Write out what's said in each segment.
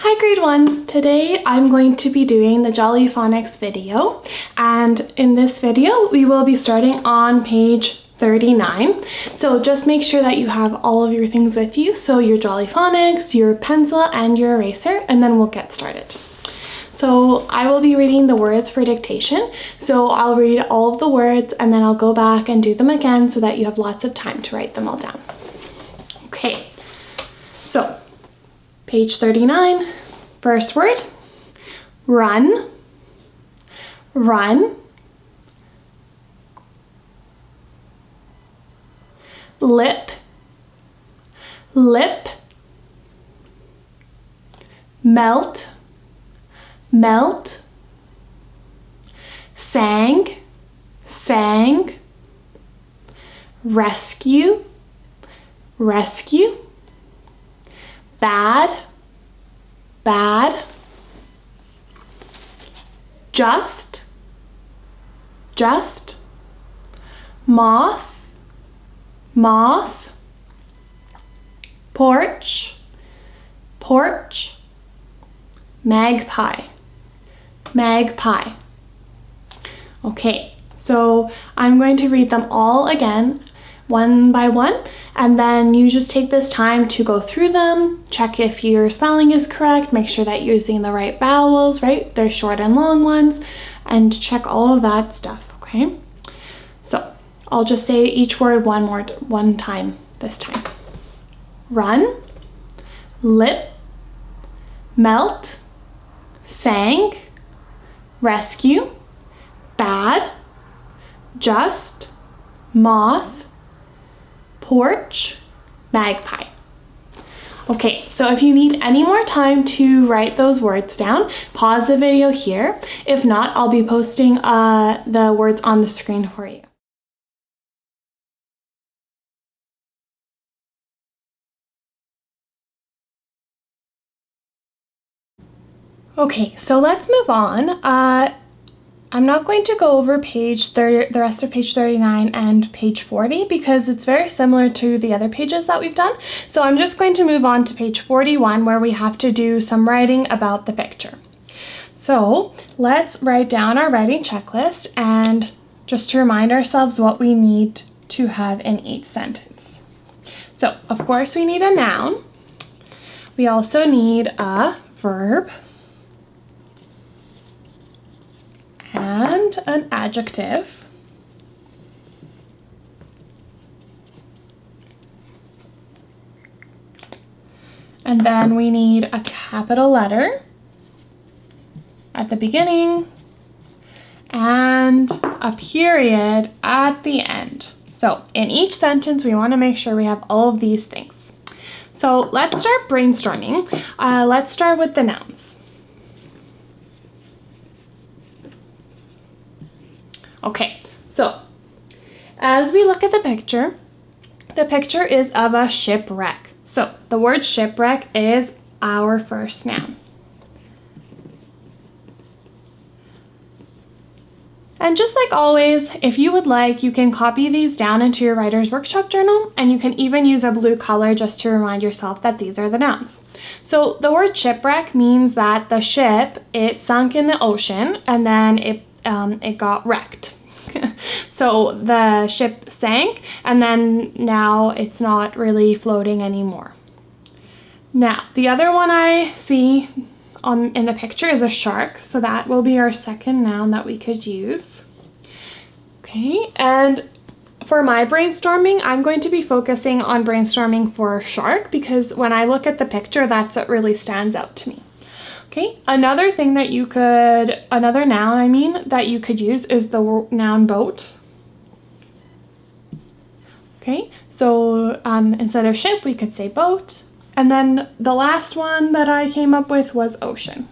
Hi grade ones! Today I'm going to be doing the Jolly Phonics video, and in this video we will be starting on page 39. So just make sure that you have all of your things with you, so your Jolly Phonics, your pencil and your eraser, and then we'll get started. So I will be reading the words for dictation, so I'll read all of the words and then I'll go back and do them again so that you have lots of time to write them all down. Okay, so page 39, first word, run, run, lip, lip, melt, melt, sang, sang, rescue, rescue, bad, bad, just, just, moth, moth, porch, porch, magpie, magpie. Okay, so I'm going to read them all again, one by one, and then you just take this time to go through them, check if your spelling is correct, make sure that you're using the right vowels, right? There's short and long ones, and check all of that stuff, okay? So I'll just say each word one time this time. Run, lip, melt, sang, rescue, bad, just, moth, porch, magpie. Okay, so if you need any more time to write those words down, pause the video here. If not, I'll be posting the words on the screen for you. Okay, so let's move on. I'm not going to go over the rest of page 39 and page 40 because it's very similar to the other pages that we've done. So I'm just going to move on to page 41 where we have to do some writing about the picture. So let's write down our writing checklist and just to remind ourselves what we need to have in each sentence. So of course we need a noun. We also need a verb and an adjective, and then we need a capital letter at the beginning and a period at the end. So in each sentence we want to make sure we have all of these things. So let's start brainstorming. Let's start with the nouns. Okay, so as we look at the picture is of a shipwreck. So the word shipwreck is our first noun. And just like always, if you would like, you can copy these down into your writer's workshop journal, and you can even use a blue color just to remind yourself that these are the nouns. So the word shipwreck means that the ship, it sunk in the ocean and then it got wrecked. So the ship sank and then now it's not really floating anymore. Now the other one I see in the picture is a shark, so that will be our second noun that we could use. Okay, and for my brainstorming, I'm going to be focusing on brainstorming for shark because when I look at the picture, that's what really stands out to me. Okay, another noun that you could use is the noun boat. Okay, so instead of ship, we could say boat. And then the last one that I came up with was ocean.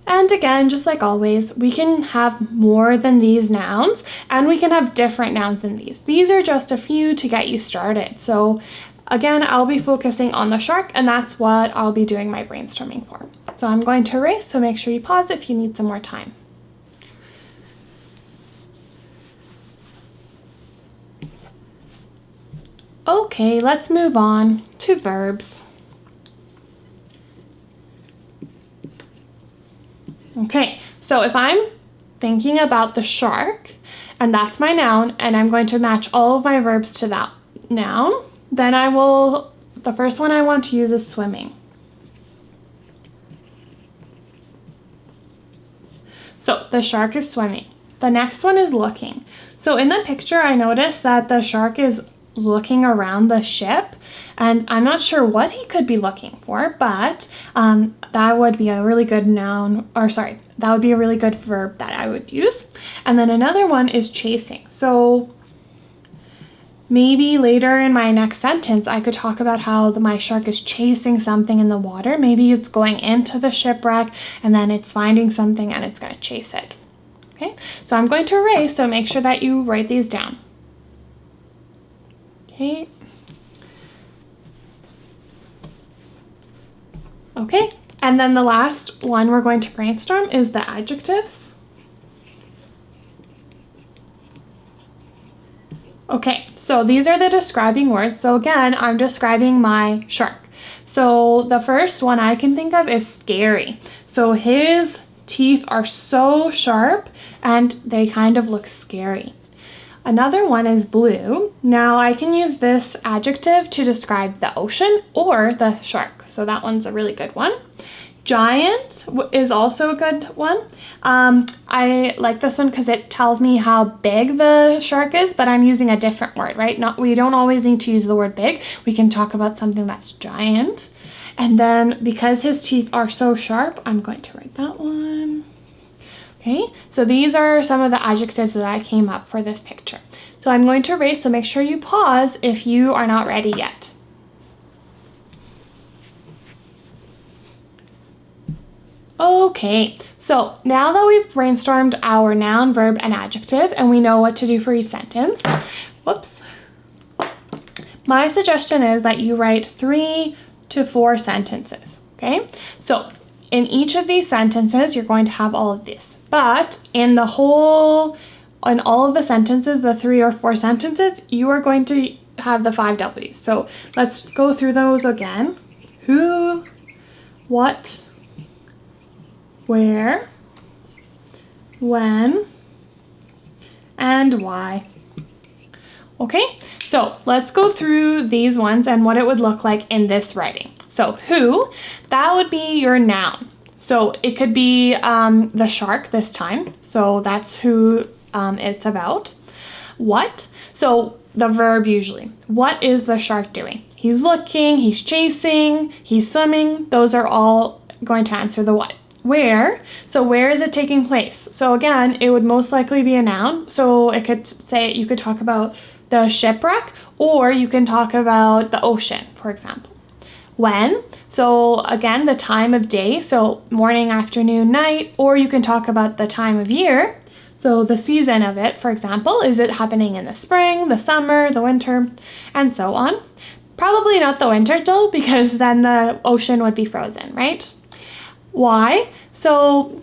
And again, just like always, we can have more than these nouns and we can have different nouns than these. These are just a few to get you started. So again, I'll be focusing on the shark and that's what I'll be doing my brainstorming for. So I'm going to erase, so make sure you pause if you need some more time. Okay, let's move on to verbs. Okay, so if I'm thinking about the shark, and that's my noun, and I'm going to match all of my verbs to that noun, then the first one I want to use is swimming. So the shark is swimming. The next one is looking. So in the picture, I noticed that the shark is looking around the ship, and I'm not sure what he could be looking for, but that would be a really good that would be a really good verb that I would use. And then another one is chasing. So maybe later in my next sentence, I could talk about how my shark is chasing something in the water. Maybe it's going into the shipwreck and then it's finding something and it's going to chase it. Okay, so I'm going to erase, so make sure that you write these down. Okay. Okay, and then the last one we're going to brainstorm is the adjectives. Okay, so these are the describing words. So again, I'm describing my shark. So the first one I can think of is scary. So his teeth are so sharp and they kind of look scary. Another one is blue. Now I can use this adjective to describe the ocean or the shark. So that one's a really good one. Giant is also a good one. I like this one because it tells me how big the shark is, but I'm using a different word, right? We don't always need to use the word big. We can talk about something that's giant. And then because his teeth are so sharp, I'm going to write that one. Okay, so these are some of the adjectives that I came up for this picture. So I'm going to erase, so make sure you pause if you are not ready yet. Okay, so now that we've brainstormed our noun, verb, and adjective, and we know what to do for each sentence, my suggestion is that you write 3 to 4 sentences, okay? So in each of these sentences, you're going to have all of this. But in all of the sentences, the 3 or 4 sentences, you are going to have the 5 W's. So let's go through those again. Who, what, where, when, and why. Okay, so let's go through these ones and what it would look like in this writing. So who, that would be your noun. So it could be the shark this time. So that's who it's about. What, so the verb usually. What is the shark doing? He's looking, he's chasing, he's swimming. Those are all going to answer the what. Where, so where is it taking place? So again, it would most likely be a noun. So it could say, you could talk about the shipwreck, or you can talk about the ocean, for example. When, so again, the time of day, so morning, afternoon, night, or you can talk about the time of year. So the season of it, for example, is it happening in the spring, the summer, the winter, and so on. Probably not the winter though, because then the ocean would be frozen, right? Why? So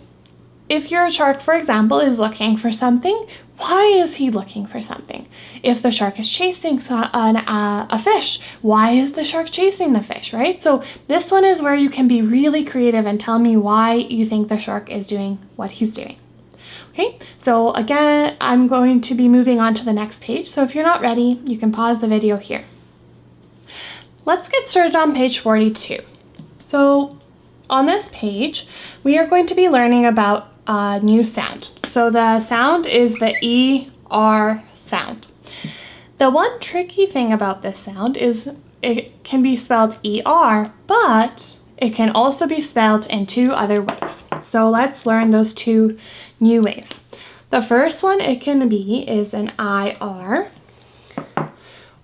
if your shark, for example, is looking for something, why is he looking for something? If the shark is chasing a fish, why is the shark chasing the fish, right? So this one is where you can be really creative and tell me why you think the shark is doing what he's doing. Okay, so again, I'm going to be moving on to the next page. So if you're not ready, you can pause the video here. Let's get started on page 42. So on this page, we are going to be learning about a new sound. So the sound is the ER sound. The one tricky thing about this sound is it can be spelled ER, but it can also be spelled in 2 other ways. So let's learn those 2 new ways. The first one it can be is an IR,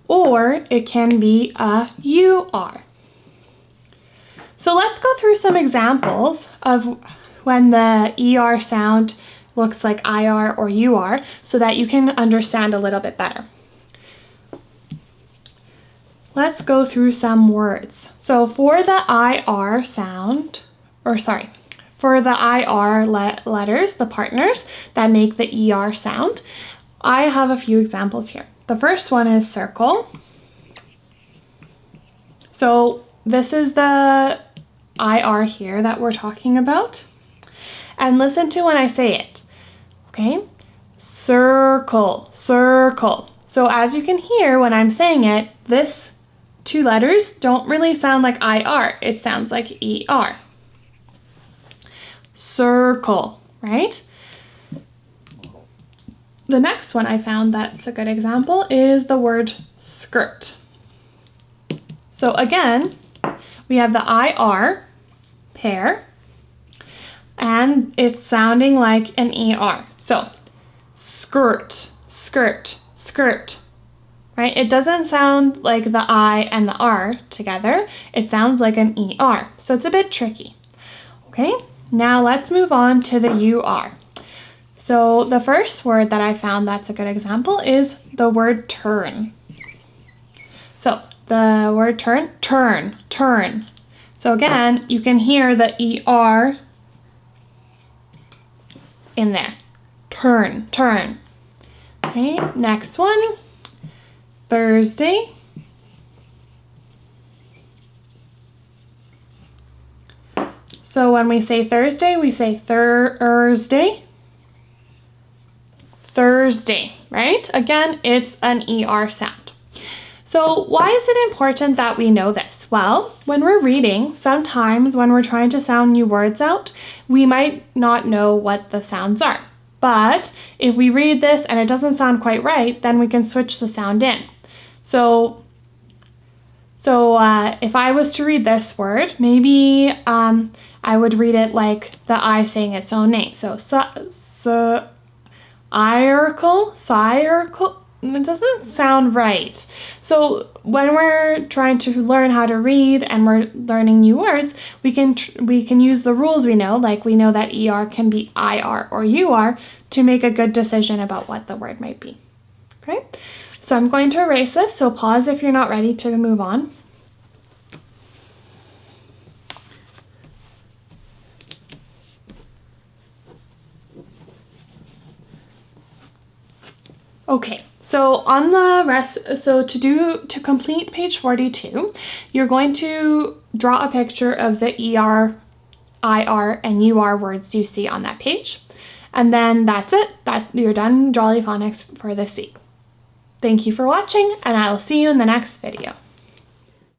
or it can be a UR. So let's go through some examples of when the ER sound looks like IR or UR so that you can understand a little bit better. Let's go through some words. So for the IR sound, for the IR letters, the partners that make the ER sound, I have a few examples here. The first one is circle. So this is the IR here that we're talking about. and listen to when I say it. Okay? Circle, circle. So as you can hear when I'm saying it, this two letters don't really sound like IR. It sounds like ER. Circle, right? The next one I found that's a good example is the word skirt. So again, we have the IR pair, and it's sounding like an ER. So skirt, skirt, skirt, right? It doesn't sound like the I and the R together. It sounds like an ER. So it's a bit tricky. Okay, now let's move on to the UR. So the first word that I found that's a good example is the word turn. So the word turn, turn, turn. So again, you can hear the ER in there. Turn, turn. Okay, next one, Thursday. So when we say Thursday, we say Thursday. Thursday, right? Again, it's an ER sound. So why is it important that we know this? Well, when we're reading, sometimes when we're trying to sound new words out, we might not know what the sounds are. But if we read this and it doesn't sound quite right, then we can switch the sound in. So if I was to read this word, maybe I would read it like the I saying its own name. So circle, it doesn't sound right. So when we're trying to learn how to read and we're learning new words, we can use the rules we know, like we know that ER can be IR or UR, to make a good decision about what the word might be. Okay, so I'm going to erase this, so pause if you're not ready to move on. Okay, so on the rest, to complete page 42, you're going to draw a picture of the ER, IR, and UR words you see on that page. And then that's it. You're done Jolly Phonics for this week. Thank you for watching, and I will see you in the next video.